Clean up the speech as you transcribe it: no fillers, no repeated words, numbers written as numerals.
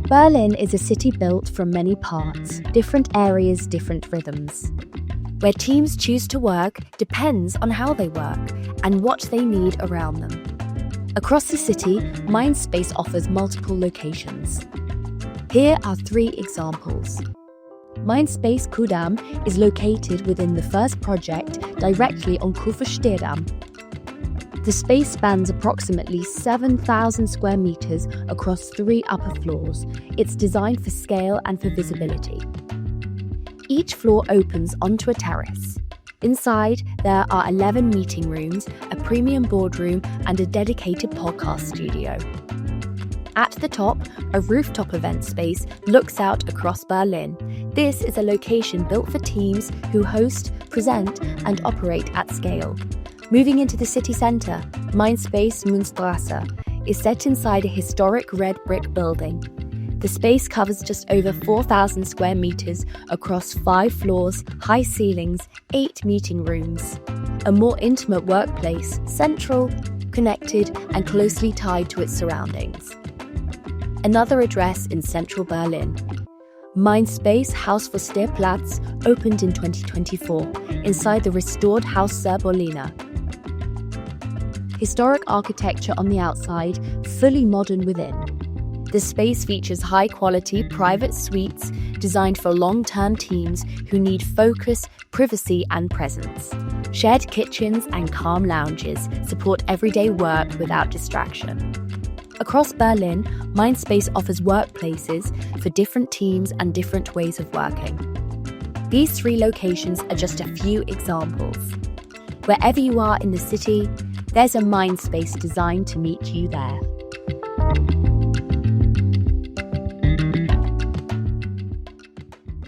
Berlin is a city built from many parts, different areas, different rhythms. Where teams choose to work depends on how they work and what they need around them. Across the city, Mindspace offers multiple locations. Here are 3 examples. Mindspace Kudamm is located within the first project directly on Kurfürstendamm. The space spans approximately 7,000 square meters across 3 upper floors. It's designed for scale and for visibility. Each floor opens onto a terrace. Inside, there are 11 meeting rooms, a premium boardroom, and a dedicated podcast studio. At the top, a rooftop event space looks out across Berlin. This is a location built for teams who host, present, and operate at scale. Moving into the city centre, Mindspace Münzstraße is set inside a historic red brick building. The space covers just over 4,000 square meters across 5 floors, high ceilings, 8 meeting rooms. A more intimate workplace, central, connected, and closely tied to its surroundings. Another address in central Berlin. Mindspace Hausvogteiplatz opened in 2024 inside the restored Haus Berliner. Historic architecture on the outside, fully modern within. The space features high-quality private suites designed for long-term teams who need focus, privacy, and presence. Shared kitchens and calm lounges support everyday work without distraction. Across Berlin, Mindspace offers workplaces for different teams and different ways of working. These 3 locations are just a few examples. Wherever you are in the city, there's a Mindspace designed to meet you there.